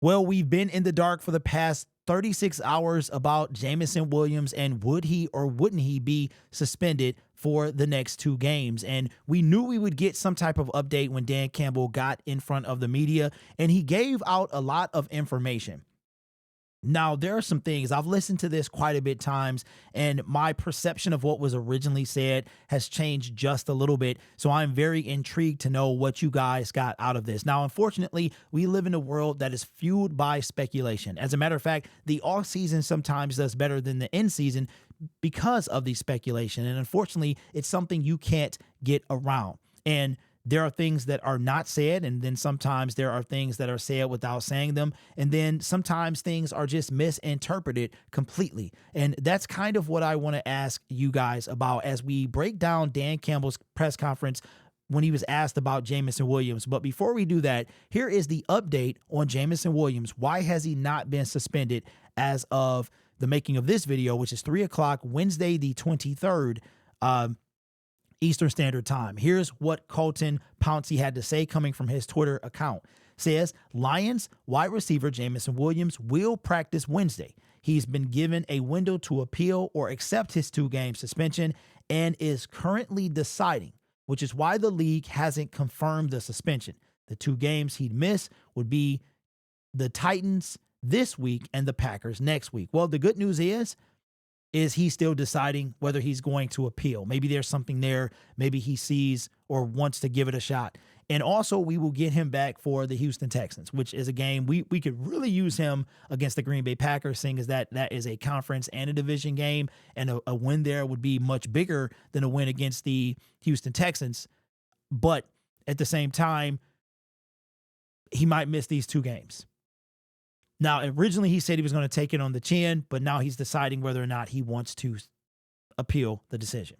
Well, we've been in the dark for the past 36 hours about Jameson Williams and would he or wouldn't he be suspended for the next two games. And we knew we would get some type of update when Dan Campbell got in front of the media, and he gave out a lot of information. Now, there are some things, I've listened to this quite a bit times, and my perception of what was originally said has changed just a little bit. So I'm very intrigued to know what you guys got out of this. Now, unfortunately, we live in a world that is fueled by speculation. As a matter of fact, the off season sometimes does better than the in season because of the speculation. And unfortunately, it's something you can't get around. And there are things that are not said, and then sometimes there are things that are said without saying them, and then sometimes things are just misinterpreted completely. And that's kind of what I want to ask you guys about as we break down Dan Campbell's press conference when he was asked about Jameson Williams. But before we do that, here is the update on Jameson Williams. Why has he not been suspended as of the making of this video, which is 3 o'clock Wednesday the 23rd, Eastern Standard Time. Here's what Colton Pouncey had to say coming from his Twitter account. Says, Lions wide receiver Jameson Williams will practice Wednesday. He's been given a window to appeal or accept his 2-game suspension and is currently deciding, which is why the league hasn't confirmed the suspension. The 2 games he'd miss would be the Titans this week and the Packers next week. Well, the good news is he's still deciding whether he's going to appeal. Maybe there's something there. Maybe he sees or wants to give it a shot. And also, we will get him back for the Houston Texans, which is a game we could really use him against the Green Bay Packers, seeing as that is a conference and a division game, and a win there would be much bigger than a win against the Houston Texans. But at the same time, he might miss these 2 games. Now, originally he said he was going to take it on the chin, but now he's deciding whether or not he wants to appeal the decision.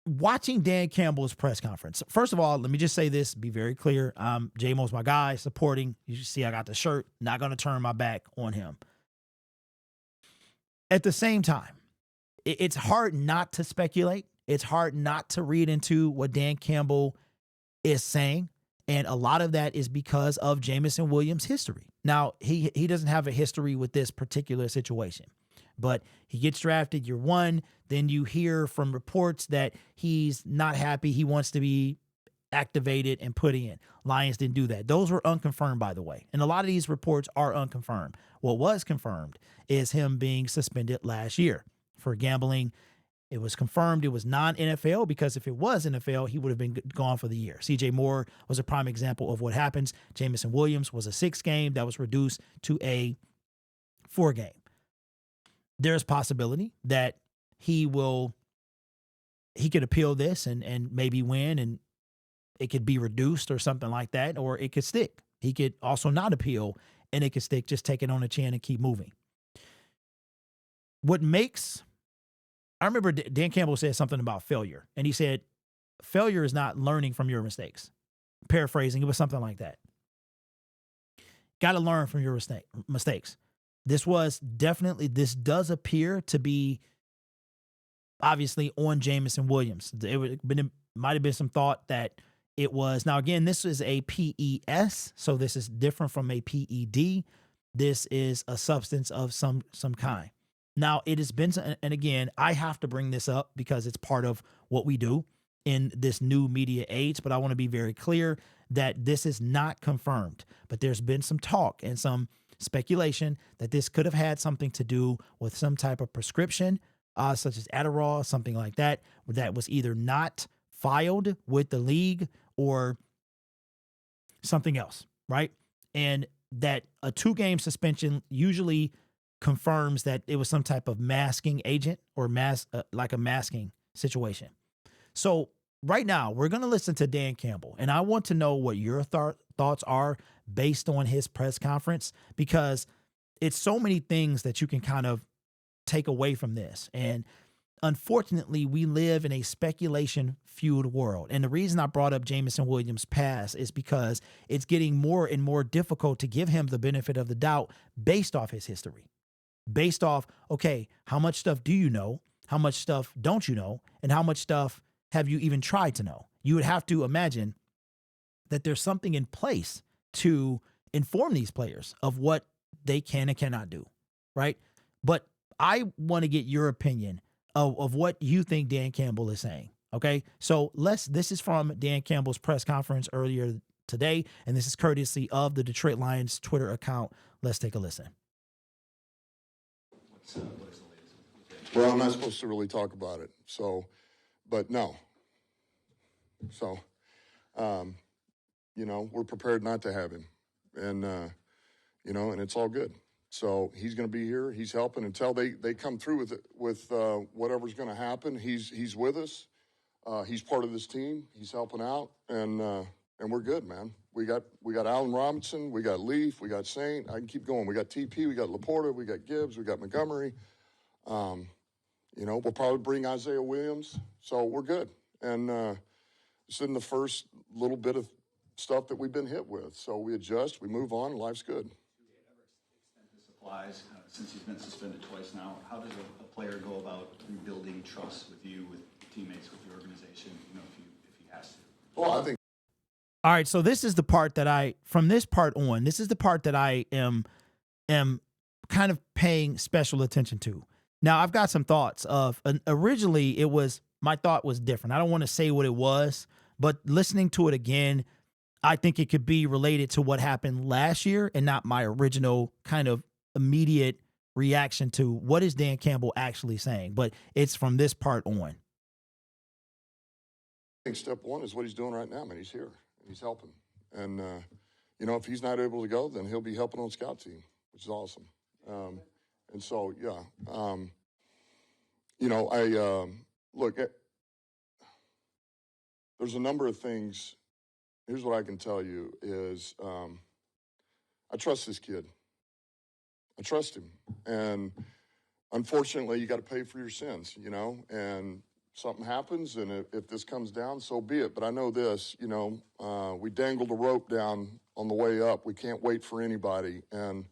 Watching Dan Campbell's press conference, first of all, let me just say this, be very clear. J-Mo's my guy, supporting. You see I got the shirt, not going to turn my back on him. At the same time, it's hard not to speculate. It's hard not to read into what Dan Campbell is saying. And a lot of that is because of Jameson Williams' history. Now, he doesn't have a history with this particular situation, but he gets drafted year 1. Then you hear from reports that he's not happy. He wants to be activated and put in. Lions didn't do that. Those were unconfirmed, by the way. And a lot of these reports are unconfirmed. What was confirmed is him being suspended last year for gambling. It was confirmed it was non-NFL, because if it was NFL, he would have been gone for the year. CJ Moore was a prime example of what happens. Jameson Williams was a 6-game that was reduced to a 4-game. There's possibility that he could appeal this and maybe win, and it could be reduced or something like that, or it could stick. He could also not appeal and it could stick, just take it on the chin and keep moving. I remember Dan Campbell said something about failure, and he said, failure is not learning from your mistakes. Paraphrasing, it was something like that. Got to learn from your mistakes. This does appear to be obviously on Jameson Williams. It might have been some thought that it was. Now, again, this is a PES, so this is different from a PED. This is a substance of some kind. Now, it has been, and again, I have to bring this up because it's part of what we do in this new media age, but I want to be very clear that this is not confirmed. But there's been some talk and some speculation that this could have had something to do with some type of prescription, such as Adderall, something like that was either not filed with the league or something else, right? And that a 2-game suspension usually confirms that it was some type of masking agent or like a masking situation. So right now we're going to listen to Dan Campbell, and I want to know what your thoughts are based on his press conference, because it's so many things that you can kind of take away from this. And unfortunately, we live in a speculation-fueled world. And the reason I brought up Jameson Williams' past is because it's getting more and more difficult to give him the benefit of the doubt based off his history. Based off, okay, how much stuff do you know? How much stuff don't you know? And how much stuff have you even tried to know? You would have to imagine that there's something in place to inform these players of what they can and cannot do, right? But I want to get your opinion of what you think Dan Campbell is saying, okay? So this is from Dan Campbell's press conference earlier today, and this is courtesy of the Detroit Lions Twitter account. Let's take a listen. Well, I'm not supposed to really talk about it, but no. So, we're prepared not to have him, and, and it's all good. So he's going to be here. He's helping until they come through with whatever's going to happen. He's with us. He's part of this team. He's helping out, and we're good, man. We got Allen Robinson. We got Leaf. We got Saint. I can keep going. We got TP. We got Laporta. We got Gibbs. We got Montgomery. We'll probably bring Isaiah Williams. So we're good. And it's in the first little bit of stuff that we've been hit with. So we adjust. We move on. Life's good. Applies since he's been suspended twice now. How does a player go about rebuilding trust with you, with teammates, with the organization? If he has to. Well, I think. All right, so this is the part that from this part on, this is the part that I am kind of paying special attention to. Now, I've got some thoughts of originally my thought was different. I don't want to say what it was, but listening to it again, I think it could be related to what happened last year and not my original kind of immediate reaction to what is Dan Campbell actually saying, but it's from this part on. I think step one is what he's doing right now, man. He's here. He's helping. And, if he's not able to go, then he'll be helping on scout team, which is awesome. And so, yeah. Look, there's a number of things. Here's what I can tell you is I trust this kid. I trust him. And unfortunately, you got to pay for your sins, and something happens, and if this comes down, so be it. But I know this, we dangled a rope down on the way up. We can't wait for anybody. And,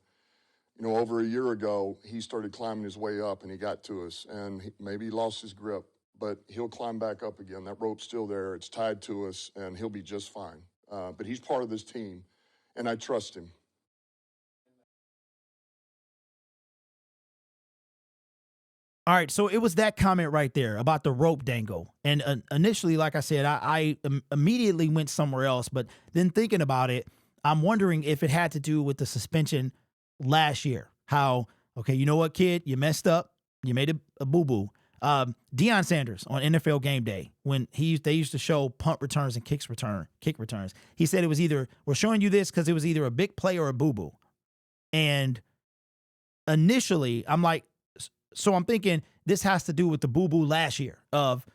over a year ago, he started climbing his way up, and he got to us. And maybe he lost his grip, but he'll climb back up again. That rope's still there. It's tied to us, and he'll be just fine. But he's part of this team, and I trust him. All right, so it was that comment right there about the rope dangle. And initially, like I said, I immediately went somewhere else. But then thinking about it, I'm wondering if it had to do with the suspension last year. How, okay, you know what, kid? You messed up. You made a boo-boo. Deion Sanders on NFL Game Day, when they used to show punt returns and kick returns, he said it was either, we're showing you this because it was either a big play or a boo-boo. And initially, I'm like, so I'm thinking this has to do with the boo-boo last year of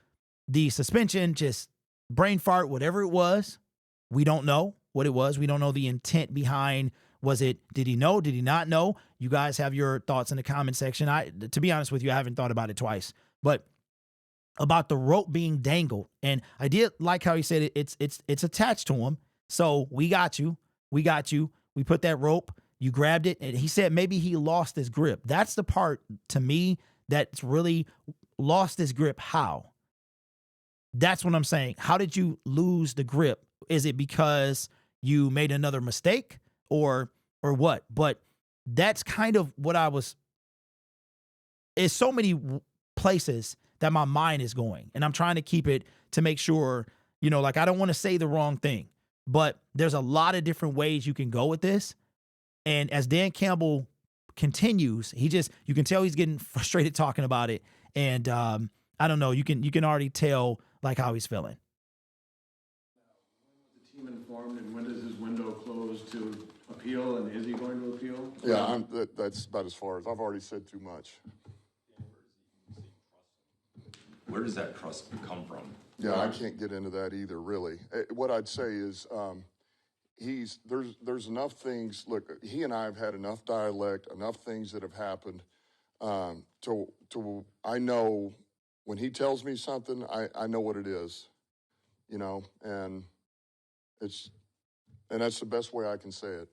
the suspension, just brain fart, whatever it was. We don't know what it was. We don't know the intent behind. Did he know? Did he not know? You guys have your thoughts in the comment section. To be honest with you, I haven't thought about it twice. But about the rope being dangled, and I did like how he said it's attached to him. So we got you. We put that rope. You grabbed it, and he said maybe he lost his grip. That's the part, to me, that's really lost his grip. How? That's what I'm saying. How did you lose the grip? Is it because you made another mistake or what? But that's kind of what it's so many places that my mind is going, and I'm trying to keep it to make sure, I don't want to say the wrong thing, but there's a lot of different ways you can go with this. And as Dan Campbell continues, you can tell he's getting frustrated talking about it. And I don't know, you can already tell like how he's feeling. When was the team informed, and when does his window close to appeal, and is he going to appeal? Yeah, that's about as far as I've already said too much. Where does that trust come from? Yeah, I can't get into that either, really. What I'd say is there's enough things. Look, he and I have had enough dialect, enough things that have happened to I know when he tells me something, I know what it is, and that's the best way I can say it.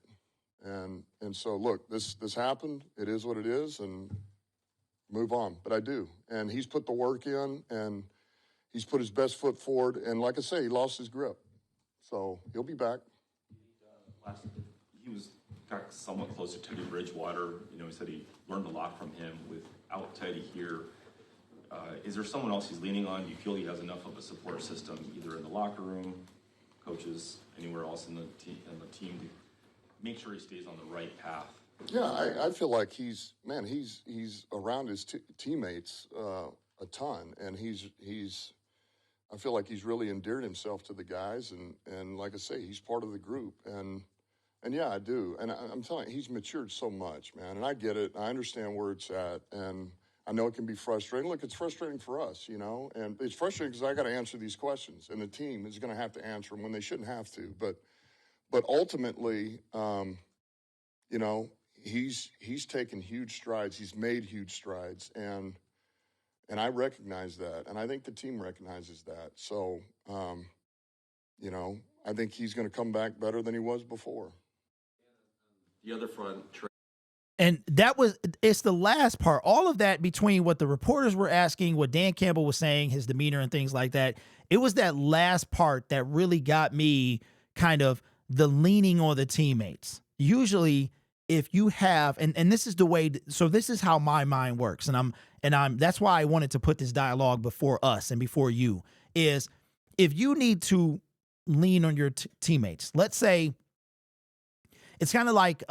And so look, this happened. It is what it is, and move on. But I do, and he's put the work in, and he's put his best foot forward. And like I say, he lost his grip. So he'll be back. He got somewhat close to Teddy Bridgewater. You know, he said he learned a lot from him. Without Teddy here, is there someone else he's leaning on? Do you feel he has enough of a support system, either in the locker room, coaches, anywhere else in the team, to make sure he stays on the right path? Yeah, I feel like he's around his teammates a ton, and I feel like he's really endeared himself to the guys, and like I say, he's part of the group, and yeah, I do, and I'm telling you, he's matured so much, man, and I get it, I understand where it's at, and I know it can be frustrating. Look, it's frustrating for us, you know, and it's frustrating because I got to answer these questions, and the team is going to have to answer them when they shouldn't have to, but ultimately, you know, he's taken huge strides, he's made huge strides, and I recognize that, and I think the team recognizes that. So, you know, I think he's going to come back better than he was before. The other front, And it's the last part. All of that between what the reporters were asking, what Dan Campbell was saying, his demeanor and things like that. It was that last part that really got me kind of the leaning on the teammates. Usually if you have, and this is the way, so this is how my mind works. And that's why I wanted to put this dialogue before us and before you, is if you need to lean on your teammates, let's say it's kind of like,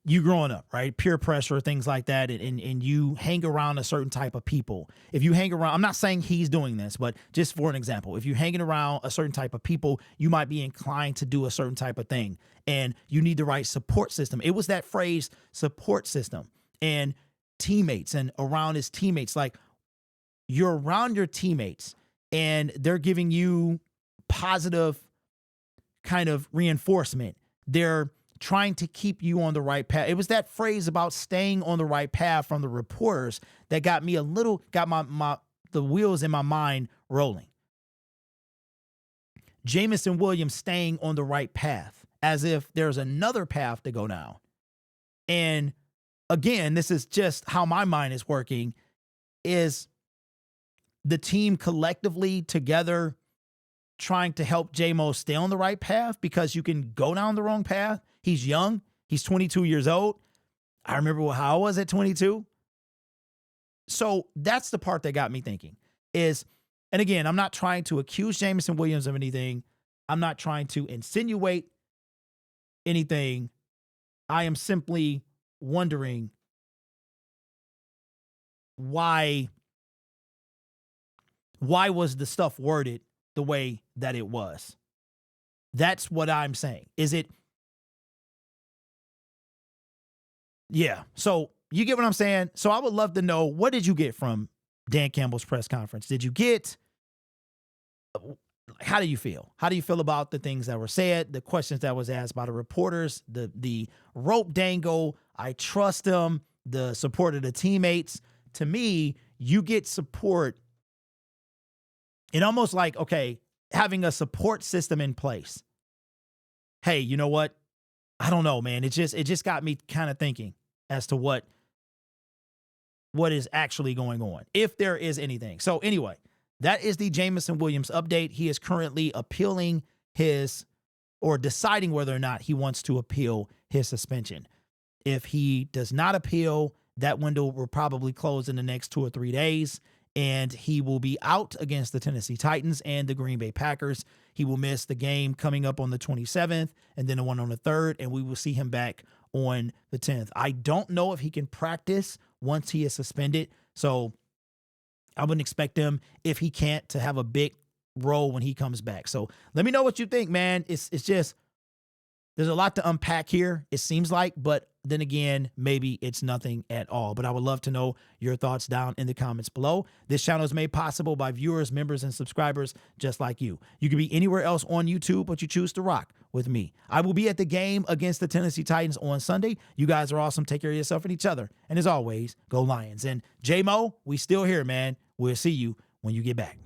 you growing up, right? Peer pressure, things like that. And you hang around a certain type of people. If you hang around, I'm not saying he's doing this, but just for an example, if you're hanging around a certain type of people, you might be inclined to do a certain type of thing, and you need the right support system. It was that phrase, support system, and teammates, and around his teammates. Like, you're around your teammates and they're giving you positive kind of reinforcement. They're trying to keep you on the right path. It was that phrase about staying on the right path from the reporters that got me the wheels in my mind rolling. Jameson Williams staying on the right path, as if there's another path to go down. And again, this is just how my mind is working, is the team collectively together trying to help J-Mo stay on the right path, because you can go down the wrong path. He's young. He's 22 years old. I remember how I was at 22. So that's the part that got me thinking is, and again, I'm not trying to accuse Jameson Williams of anything. I'm not trying to insinuate anything. I am simply wondering why was the stuff worded the way that it was? That's what I'm saying. Is it? Yeah. So you get what I'm saying? So I would love to know, what did you get from Dan Campbell's press conference? How do you feel? How do you feel about the things that were said, the questions that was asked by the reporters, the rope dangle, I trust them, the support of the teammates? To me, you get support. And almost like, okay, having a support system in place. Hey, you know what? I don't know, man. It just got me kind of thinking as to what is actually going on, if there is anything. So anyway, that is the Jameson Williams update. He is currently appealing deciding whether or not he wants to appeal his suspension. If he does not appeal, that window will probably close in the next 2 or 3 days, and he will be out against the Tennessee Titans and the Green Bay Packers. He will miss the game coming up on the 27th and then the one on the 3rd, and we will see him back on the 10th. I don't know if he can practice once he is suspended, so I wouldn't expect him, if he can't, to have a big role when he comes back. So let me know what you think, man. It's just, there's a lot to unpack here, it seems like, but then again, maybe it's nothing at all. But I would love to know your thoughts down in the comments below. This channel is made possible by viewers, members, and subscribers just like you. You can be anywhere else on YouTube, but you choose to rock with me. I will be at the game against the Tennessee Titans on Sunday. You guys are awesome. Take care of yourself and each other. And as always, go Lions. And J-Mo, we still here, man. We'll see you when you get back.